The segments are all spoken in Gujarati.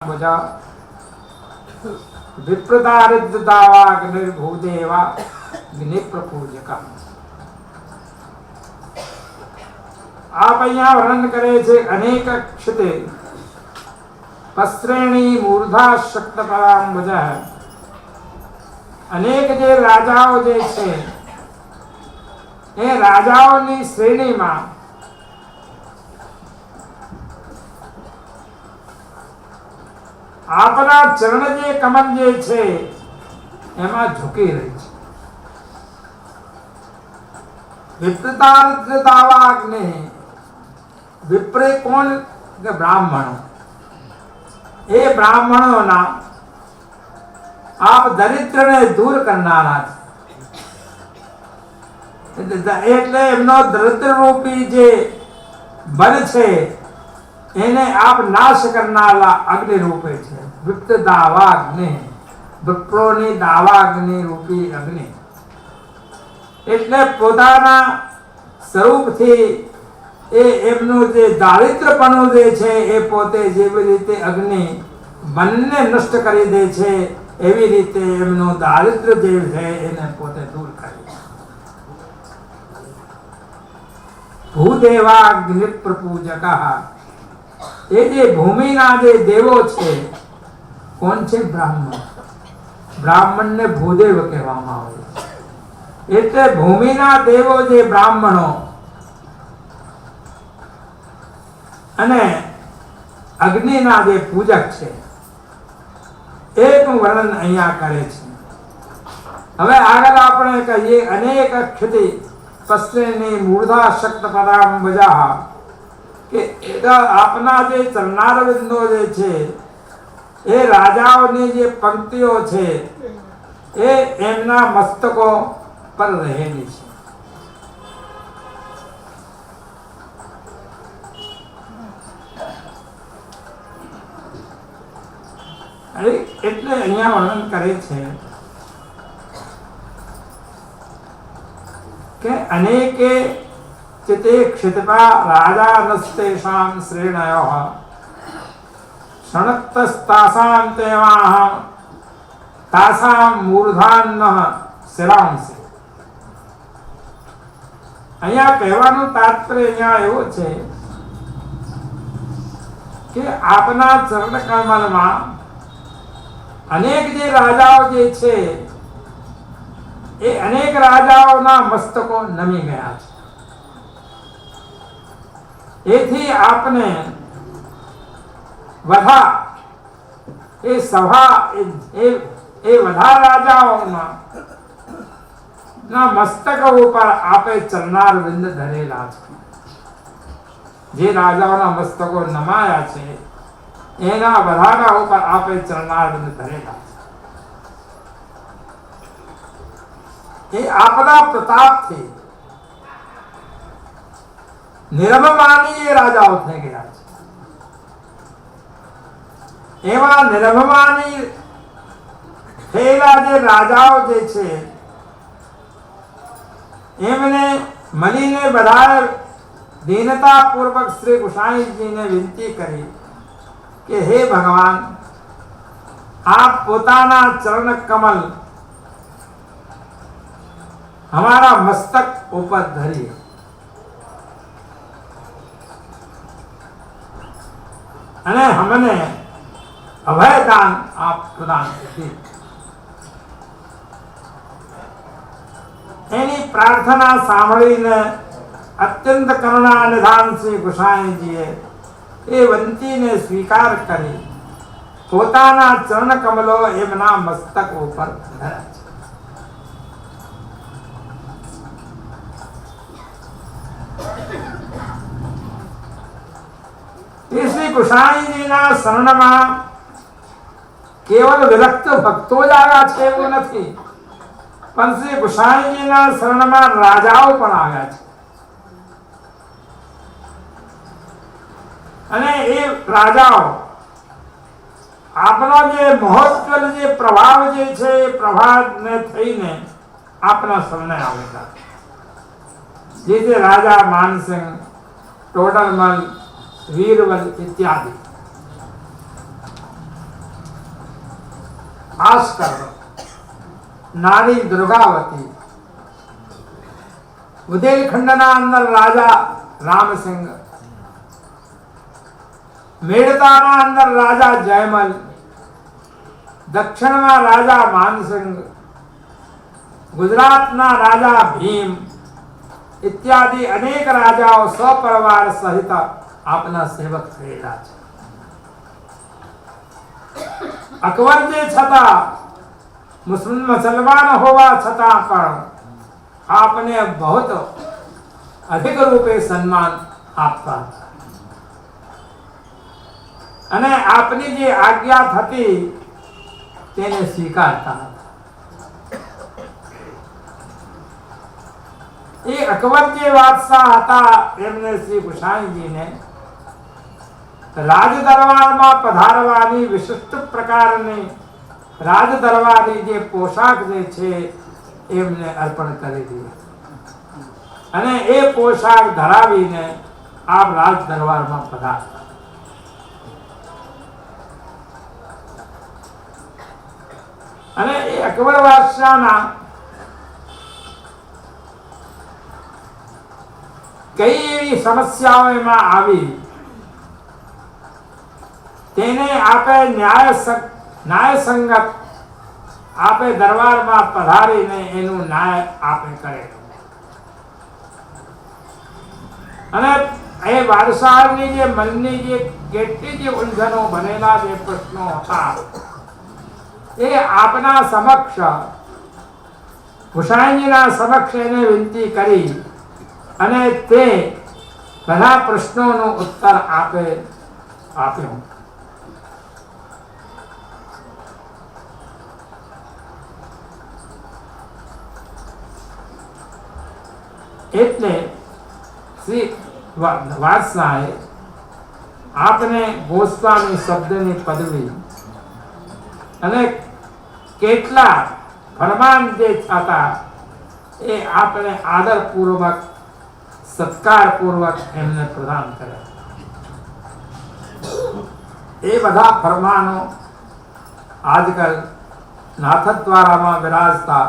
मुझा विप्रतारिद्रतावाग्निर्भूदेवा ग्निप्रपूजका। आप અહીંયા વર્ણન કરે છે અનેક ક્ષિતે પસ્ત્રેણી મૂર્ધા શક્તપરાંબજ। અનેક જે રાજાઓ જે છે એ રાજાઓની શ્રેણીમાં આપના ચરણ જે કમલ જે છે એમાં ઝૂકી રહી છે। વિપ્રતારિદ્રતાવાગ્નિ વિપ્રે કોણ કે બ્રાહ્મણો, એ બ્રાહ્મણોના આપ દરિદ્રને દૂર કરનારા છે। એટલે એમનો દરિદ્ર રૂપી જે બળ છે એને આપ નાશ કરનારા અગ્નિ રૂપે છે। વિપ્ત દાવાગ્નિ, વિપ્રોની દાવાગ્નિ રૂપી અગ્નિ એટલે પોતાના સ્વરૂપથી એ એમનું જે દારિદ્રપણું જે છે એ પોતે જેવી રીતે અગ્નિ મનને નષ્ટ કરી દે છે એવી રીતે એમનું દારિદ્ર જે છે એને પોતે દૂર કરે છે। ભૂદેવાગ્નિ પ્રપૂજકા, એ જે ભૂમિના જે દેવો છે કોણ છે? બ્રાહ્મણ। બ્રાહ્મણને ભૂદેવ કહેવામાં આવે છે। એટલે ભૂમિના દેવો જે બ્રાહ્મણો અને અગ્નિના જે પૂજક છે એનું વર્ણન અહીંયા કરે છે। હવે આગળ આપણે કહીએ અનેક ક્ષિતિ પસ્ત્રેણી મૂર્ધા શક્તપરાંબજ કે આપના જે ચરણારવિંદો જે છે એ રાજાઓની જે પંક્તિઓ છે એ એમના મસ્તકો પર રહેલી છે। એટલે અહીંયા વર્ણન કરે છે કે અનેકે चिते क्षितिपा राजानस्तेषां श्रेणयः क्षणत्तस्तासां तेवाः तासां मूर्धान्नः शिरांसि। અહીંયા કહેવાનું તાત્પર્ય અહીંયા એવું છે કે આપના ચરણ કમલમાં અનેક જે રાજાઓ જે છે એ અનેક રાજાઓના મસ્તકો નમી ગયા છે। એથી આપને વધા એ સભા એ વધા રાજાઓના મસ્તક ઉપર આપે ચરનાર વિંદ ધરેલા છે। જે રાજાઓના મસ્તકો નમાયા છે એના બધાના ઉપર આપે ચરનાર વિંદ ધરેલા છે। એ આપના પ્રતાપથી નિરભમાની એ રાજાઓ થઈ ગયા છે। એવા નિરભમાની થયેલા જે રાજાઓ જે છે એમને મળીને બધાએ દીનતા પૂર્વક શ્રી ગુસાઈજીને વિનંતી કરી કે હે ભગવાન, આપ પોતાના ચરણ કમલ हमारा मस्तक ऊपर धरिए। અને હમને અભયદાન આપ પ્રદાન કરી। એની પ્રાર્થના સાંભળીને અત્યંત કરુણા નિધાન શ્રી ગુસાઈજીએ એ વિનંતીને સ્વીકાર કરી પોતાના ચરણ કમલો એમના મસ્તક ઉપર ધર્યા છે। શ્રી ગુસાઈજીના શરણમાં કેવલ વિરક્ત ભક્તો જ આવ્યા છે એવું નથી, પણ શ્રી ગુસાઈજીના શરણમાં રાજાઓ પણ આવ્યા છે। અને એ રાજાઓ આપનો જે મહોત્સવ જે પ્રભાવ જે છે એ પ્રભાવને થઈને આપના શરણે આવેલા। જે રાજા માનસિંહ, ટોડરમલ, વીરબલ इत्यादि ભાસ્કર, નારી દુર્ગાવતી, બુદેલખંડના અંદર રાજા રામસિંહ, મેડતાના અંદર રાજા જયમલ, દક્ષિણમાં રાજા માનસિંહ, ગુજરાતના રાજા ભીમ ઇત્યાદિ અનેક રાજાઓ સપરિવાર સહિત આપના સેવક થયેલા છે. અકબર જે છતાં મુસલમાન હોવા છતાં પણ આપને બહુ અધિક રૂપે સન્માન આપતા હતા અને આપની જે આજ્ઞા થતી તેને સ્વીકારતા હતા. એ અકબર જે બાદશાહ હતા એમને શ્રી ગુસાઈજીને રાજ દરબારમાં પધારવાની વિશિષ્ટ પ્રકારની રાજ દરબારની જે પોશાક જે છે એમને અર્પણ કરી દીધી અને એ પોશાક ધરાવીને આપ રાજ દરબારમાં પધારતા. અને એ અકબર બાદશાહના કઈ એવી સમસ્યાઓ એમાં આવી તેને આપે ન્યાય સંગત આપે દરબારમાં પધારીને એનું ન્યાય આપે કરે અને એ બાદશાહની જે મનની જે કેટલી જે ઉલઝનો બનેલા જે પ્રશ્નો હતા એ આપના સમક્ષ હુસાઈનજીના સમક્ષ એને વિનંતી કરી અને તે બધા પ્રશ્નોનો ઉત્તર આપ્યો. એટલે શ્રી વાદશાહે આપને ગોસ્વામી શબ્દની પદવી અને કેટલા ફરમાન જે હતા એ આપણે આદરપૂર્વક સત્કારપૂર્વક એમને પ્રદાન કર્યા. એ બધા ફરમાનો આજકાલ નાથદ્વારામાં વિરાજતા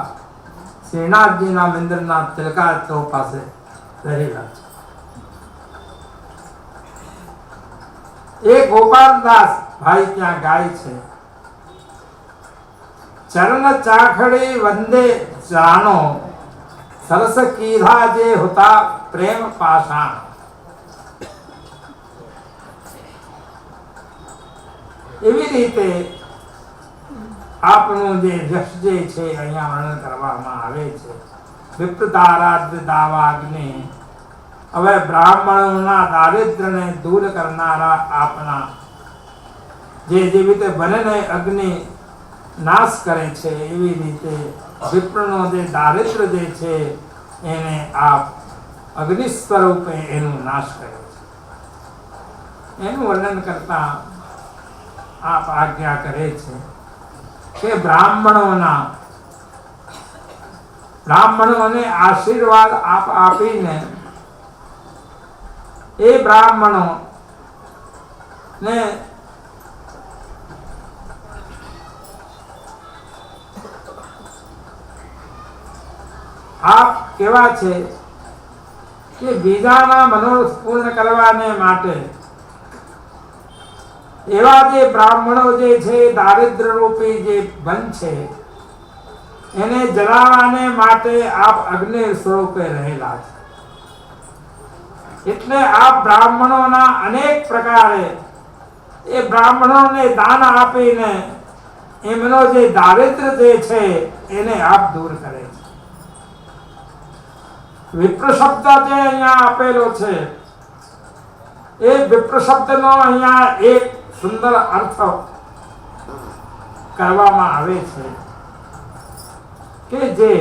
શ્રીનાથજીના મંદિરના તિલકાચો પાસે રહેલા છે. એ ગોપાલદાસ ભાઈ ત્યાં ગાય છે, ચરણ ચાખડી વંદે જાનો સરસ કીધા જે હોતા પ્રેમ પાષાણ. એવી રીતે આપનું જે યશ જે છે અહીંયા વર્ણન કરવામાં આવે છે. વિપ્રતારાધ્ય દાવાગ્નિ, હવે બ્રાહ્મણોના દારિદ્ર્યને દૂર કરનારા આપના જે રીતે બનેને અગ્નિ નાશ કરે છે એવી રીતે વિપ્રનો જે દારિદ્ર્ય જે છે એને આપ અગ્નિ સ્વરૂપે એનું નાશ કરે છે. એનું વર્ણન કરતા આપ આજ્ઞા કરે છે કે બ્રાહ્મણોને આશીર્વાદ આપ આપીને એ બ્રાહ્મણો ને આપ કેવા છે કે બીજાના મનોરથ પૂર્ણ કરવાને માટે એવા જે બ્રાહ્મણો જે છે દારિદ્ર્ય રૂપી જે બન છે એને જલાવાને માટે આપ અગ્નિ સ્વરૂપે રહેલા છે. એટલે આ બ્રાહ્મણોના અનેક પ્રકારે એ બ્રાહ્મણોને દાન આપીને એમનો જે દારિદ્ર્ય જે છે એને આપ દૂર કરે છે. વિપ્ર શબ્દ જે અહીંયા આપેલો છે એ વિપ્ર શબ્દનો અહીંયા એક સુંદર અર્થ કરવામાં આવે છે કે જે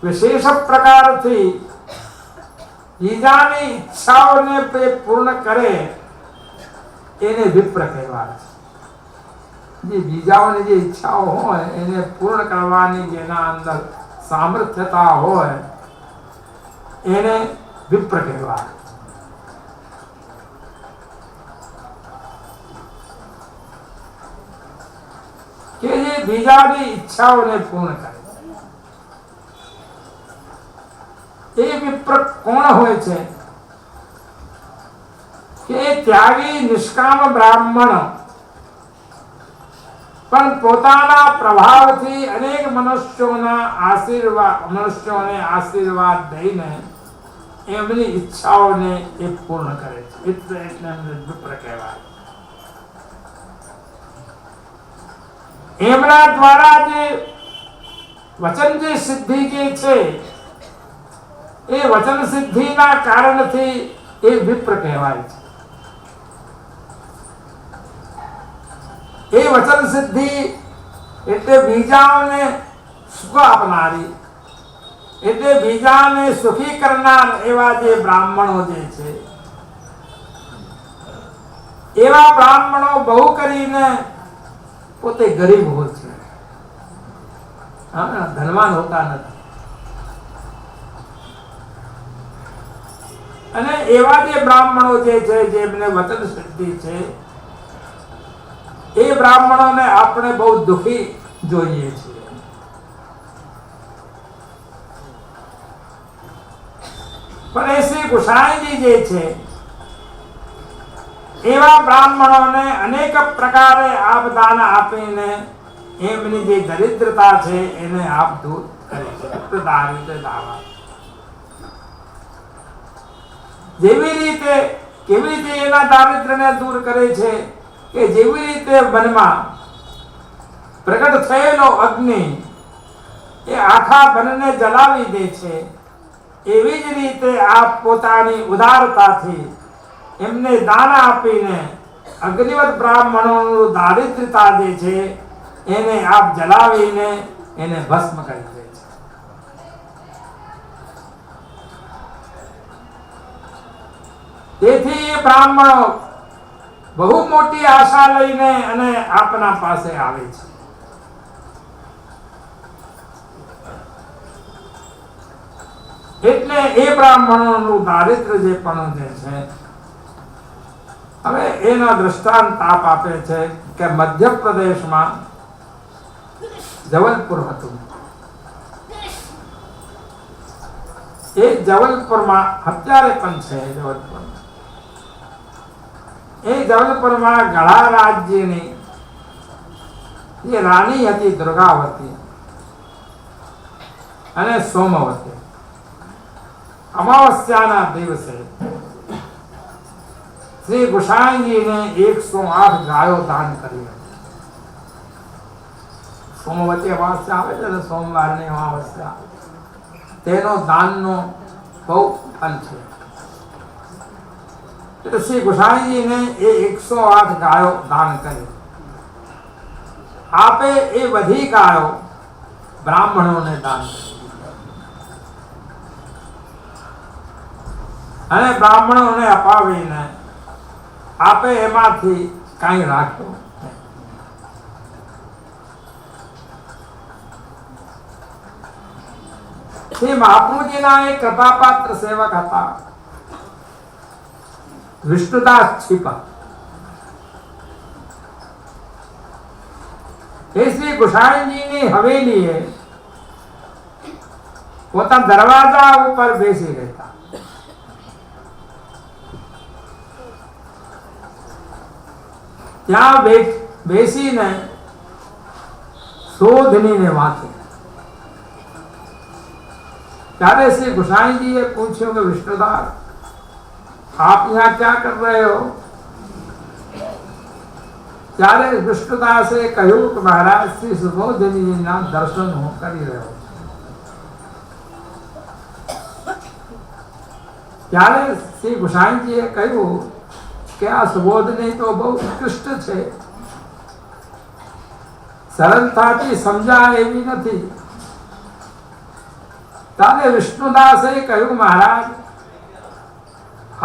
વિશેષ પ્રકારથી બીજાની ઈચ્છાઓને પૂર્ણ કરે એને વિપ્ર કહેવાય છે. જે બીજાઓની જે ઈચ્છાઓ હોય એને પૂર્ણ કરવાની જેના અંદર સામર્થ્યતા હોય એને વિપ્ર કહેવાય. પછી બીજાની ઈચ્છાઓને પૂર્ણ કરે. એ વિપ્ર કોણ હોય છે કે ત્યાગી નિષ્કામ બ્રાહ્મણ પણ પોતાના પ્રભાવથી અનેક મનુષ્યોને આશીર્વાદ દઈને એમની ઈચ્છાઓને એ પૂર્ણ કરે છે. એટલે એમને વિપ્ર કહેવાય. એમના દ્વારા જે વચન જે સિદ્ધિ જે છે એ વચન સિદ્ધિના કારણથી એ વિપ્ર કહેવાય છે. એ વચન સિદ્ધિ એટલે બીજાઓને સુખ આપનારી, એટલે બીજાને સુખી કરનાર એવા જે બ્રાહ્મણો જે છે, એવા બ્રાહ્મણો બહુ કરીને પોતે ગરીબ હોય છે, ધનવાન હોતા નથી. અને એવા જે બ્રાહ્મણો જે છે જેમને વચન સિદ્ધિ છે એ બ્રાહ્મણોને આપણે બહુ દુખી જોઈએ છીએ. પણ એ શ્રી ગુસાઈજી જે છે એવા બ્રાહ્મણોને અનેક પ્રકારે આપદાન આપીને એમની જે દરિદ્રતા છે એને આપ દૂર કરે છે. જેવી રીતે કેવી રીતે એના દારિદ્ર્યને દૂર કરે છે કે જેવી રીતે વનમાં પ્રગટ થયેલો અગ્નિ એ આખા વનને જલાવી દે છે, એવી જ રીતે આપ પોતાની ઉદારતાથી એમને દાન આપીને અગ્નિવત બ્રાહ્મણોનું દારિદ્ર્યતા જે છે એને આપ જલાવીને એને ભસ્મ કરી દે છે. તેથી એ બ્રાહ્મણો બહુ મોટી આશા લઈને અને આપના પાસે આવે છે. એટલે એ બ્રાહ્મણોનું દારિદ્ર્ય જે પણ જે છે, હવે એના દ્રષ્ટાંત આપ આપે છે કે મધ્યપ્રદેશમાં જબલપુર હતું. એ જબલપુરમાં અત્યારે પણ છે. એ જબલપુરમાં ગઢા રાજ્યની જે રાણી હતી દુર્ગાવતી અને સોમવતી, અમાવસ્યાના દિવસે શ્રી ગુસાઈજીને 108 ગાયો દાન કરી હતી. સોમવતી અમાવસ્યા આવે છે ને, સોમવારની અમાવસ્યા, તેનો દાનનો બહુ ફલ છે. એટલે શ્રી ગુસાઈજીને એ 108 ગાયો દાન કરી. આપે એ બધી ગાયો બ્રાહ્મણોને દાન કરી અને બ્રાહ્મણોને અપાવીને આપે એમાંથી કઈ રાખ્યું. શ્રી મહાપ્રભુજીના એક કૃપાપાત્ર સેવક હતા વિષ્ણુદાસ છીપા. એ શ્રી ગુસાઈજીની હવેલીએ પોતાના દરવાજા ઉપર બેસી રહેતા. ત્યાં બેસીને શોધનીને વાંચે. ત્યારે श्री गुसाई जी ने पूछा कि विष्णुदास आप यहाँ क्या कर रहे हो? ત્યારે વિષ્ણુદાસે કહ્યું કે મહારાજ શ્રી સુબોધનીજીના દર્શન હું કરી રહ્યો છું. ત્યારે શ્રી ગુસાઈજીએ કહ્યું કે આ સુબોધની તો બહુ ઉત્કૃષ્ટ છે, સરળતાથી સમજાય એવી નથી. ताने विष्णुदास ने कहूँ महाराज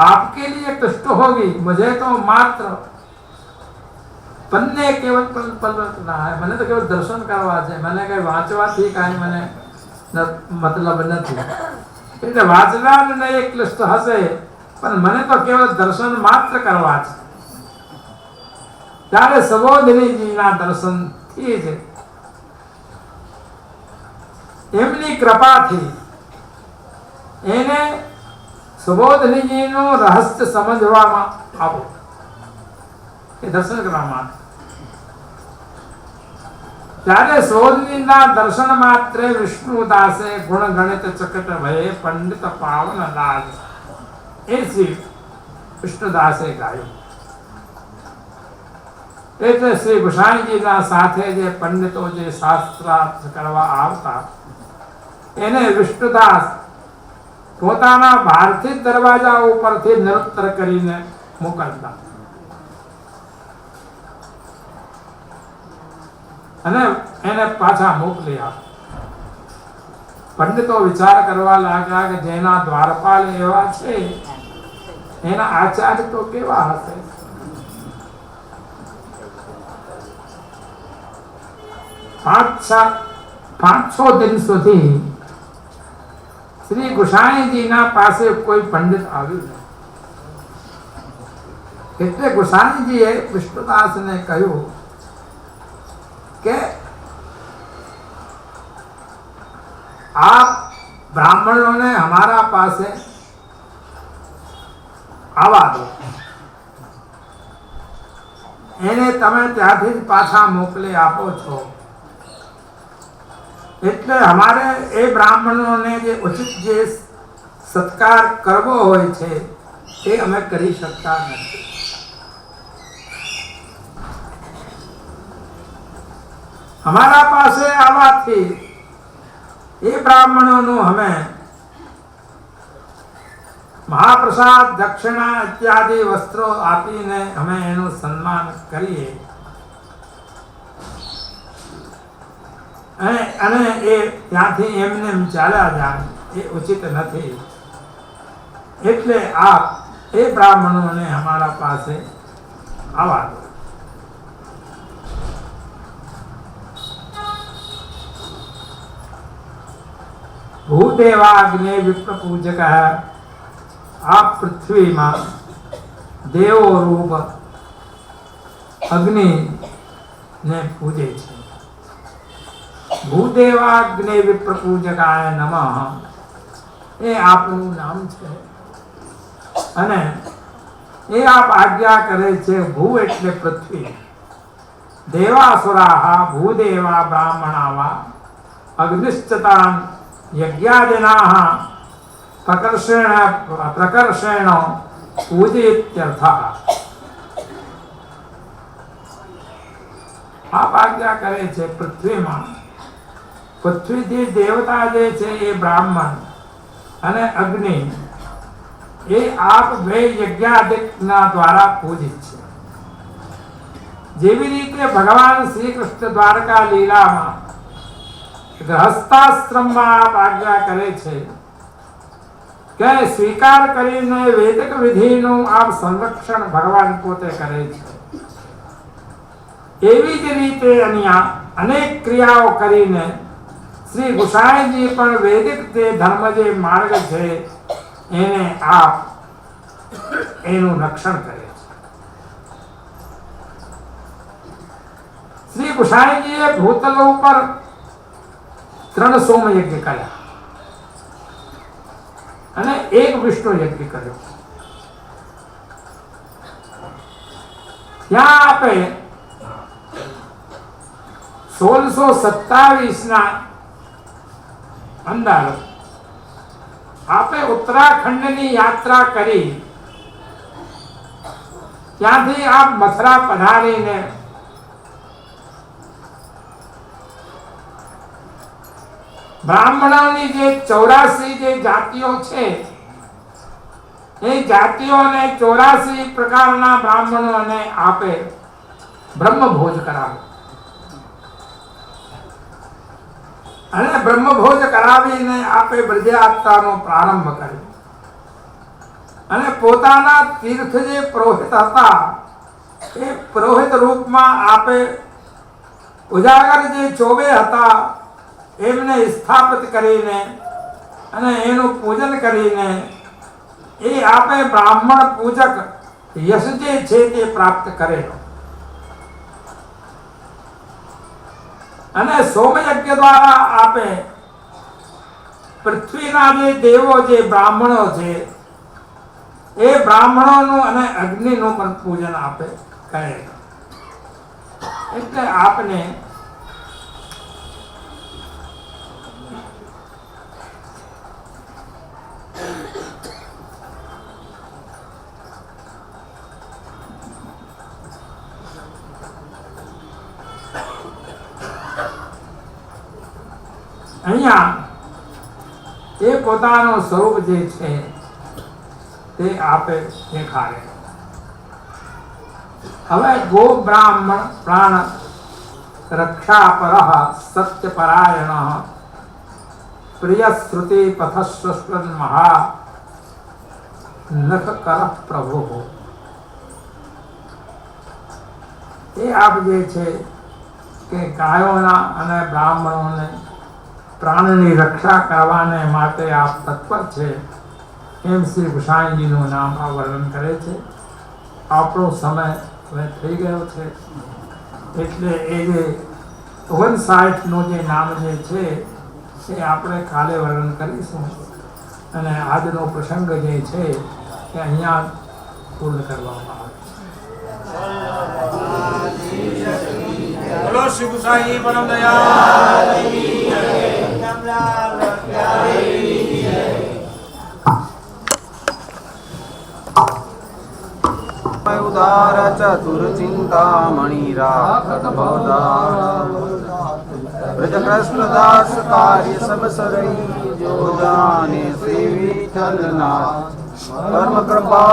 आपके लिए कष्ट होगी, मुझे तो मात्र पन्ने केवल पलटना है, मैंने तो केवल दर्शन करवा है, मैंने कहीं वाँचवा थी कहीं मैंने मतलब नहीं. એટલે વાંચનારને એક ક્લિષ્ટ હશે પણ મને તો કેવળ દર્શન માત્ર કરવા છે. ત્યારે સુબોધનીજીના દર્શન થી જ એમની કૃપાથી એને સુબોધનીજીનું રહસ્ય સમજવામાં આવો, એ દર્શન કરવા માટે. ત્યારે સુબોધનીના દર્શન માત્રે વિષ્ણુદાસે ગુણ ગણિત ચકટ ભયે પંડિત પાવન લાજ, એ શ્રી વિષ્ણુદાસે ગાયું. એટલે શ્રી ગુસાઈજીના સાથે જે પંડિતો જે શાસ્ત્રાર્થ કરવા આવતા એને વિષ્ણુદાસ પોતાના ભારતીય દરવાજા ઉપરથી નિરુત્તર કરીને મોકલતા અને એને પાછા મોકલી આપતા. પંડિતો વિચાર કરવા લાગ્યા કે જેના દ્વારપાલ એવા છે એના આચાર્ય તો કેવા હશે. પાંચ-છ દિન સુધી શ્રી ગુસાઈજીના પાસે કોઈ પંડિત આવ્યું નહીં. એટલે ગુસાઈજીએ વિષ્ણુદાસને કહ્યું કે આપ બ્રાહ્મણોને हमारा પાસે આવવા દો, એને તમે ત્યાંથી જ પાછા મોકલી આપો છો. એટલે અમારે એ બ્રાહ્મણોને જે ઉચિત જે સત્કાર કરવો હોય છે એ અમે કરી શકતા નથી. અમારા પાસે આવવાથી એ બ્રાહ્મણોનું અમે મહાપ્રસાદ દક્ષિણા ઇત્યાદિ વસ્ત્રો આપીને અમે એનું સન્માન કરીએ અને એ ત્યાંથી એમને ચાલ્યા જાય એ ઉચિત નથી. એટલે આપ એ બ્રાહ્મણોને અમારા પાસે આવવા દો. ભૂદેવાગ્ને વિપ્ર પૂજક, આ પૃથ્વીમાં દેવો રૂપ અગ્નિ ને પૂજે છે. ભૂદેવાગ્ને વિપ્ર પૂજકાય નમઃ, એ આપનું નામ છે. અને એ આપ આજ્ઞા કરે છે. ભૂ એટલે પૃથ્વી, દેવાસુરાહ ભૂદેવા બ્રાહ્મણા અગ્નિશ્ચતાન યજ્ઞાદિનાઃ પ્રકર્ષેણ પૂજેત્યર્થઃ. આપ આજ્ઞા કરે છે પૃથ્વીમાં, પૃથ્વીથી દેવતા જે છે એ બ્રાહ્મણ અને અગ્નિ એ આપ બે યજ્ઞાદિકના દ્વારા પૂજિત છે. જેવી રીતે ભગવાન શ્રી કૃષ્ણ દ્વારકા લીલામાં ગૃહસ્થાશ્રમમાં આપ આજ્ઞા કરે છે કે સ્વીકાર કરીને વૈદિક વિધિનું આપ સંરક્ષણ ભગવાન પોતે કરે છે. એવી જ રીતે અહીંયા અનેક ક્રિયાઓ કરીને શ્રી ગુસાઈજી પણ વૈદિક જે ધર્મ જે માર્ગ છે એને આપ એનું રક્ષણ કરે છે. શ્રી ગુસાઈજીએ ભૂતલ ઉપર 3 સોમ યજ્ઞ કર્યા અને 1 વિષ્ણુ યજ્ઞ કર્યો. ત્યાં આપે 1627 અંદર આપે ઉત્તરાખંડની યાત્રા કરી. ત્યાંથી આપ મથુરા પધારીને બ્રાહ્મણોની જે 84 જે જાતિઓ છે એ જાતિઓને 84 પ્રકારના બ્રાહ્મણોને આપે બ્રહ્મભોજ કરાવે અને બ્રહ્મભોજ કરાવીને આપે બ્રજયાત્રાનો પ્રારંભ કર્યો. અને પોતાના તીર્થ જે પુરોહિત હતા એ પુરોહિત રૂપમાં આપે ઉજાગર જે ચોબે હતા એમને સ્થાપિત કરીને અને એનું પૂજન કરીને એ આપે બ્રાહ્મણ પૂજક યશ જે છે તે પ્રાપ્ત કરેલો. અને સોમયજ્ઞ દ્વારા આપે પૃથ્વીના જે દેવો જે બ્રાહ્મણો છે એ બ્રાહ્મણોનું અને અગ્નિનું પણ પૂજન આપે કરે. એટલે આપને અહીંયા એ પોતાનું સ્વરૂપ જે છે તે આપે દેખાડે. હવે ગો બ્રાહ્મણ પ્રાણ રક્ષા પરઃ સત્ય પરાયણ પ્રિય શ્રુતિ પથસ્વસ્વન મહા નખ કર પ્રભુ. એ આપ જે છે કે ગાયોના અને બ્રાહ્મણોને પ્રાણની રક્ષા કરવાને માટે આપ તત્પર છે એમ શ્રી ગુસાઈજીનું નામ આ વર્ણન કરે છે. આપણો સમય હવે થઈ ગયો છે એટલે એ જે 59નું જે નામ જે છે એ આપણે કાલે વર્ણન કરીશું અને આજનો પ્રસંગ જે છે એ અહીંયા પૂર્ણ કરવામાં આવે. બોલો શ્રી ગુસાઈ પરમ દયાળ उदार चतुर चिंतामणि राखत भवदार ब्रज कृष्ण दास कार्य सब सरई जो जाने श्री विठल नाथ कर्म कृपा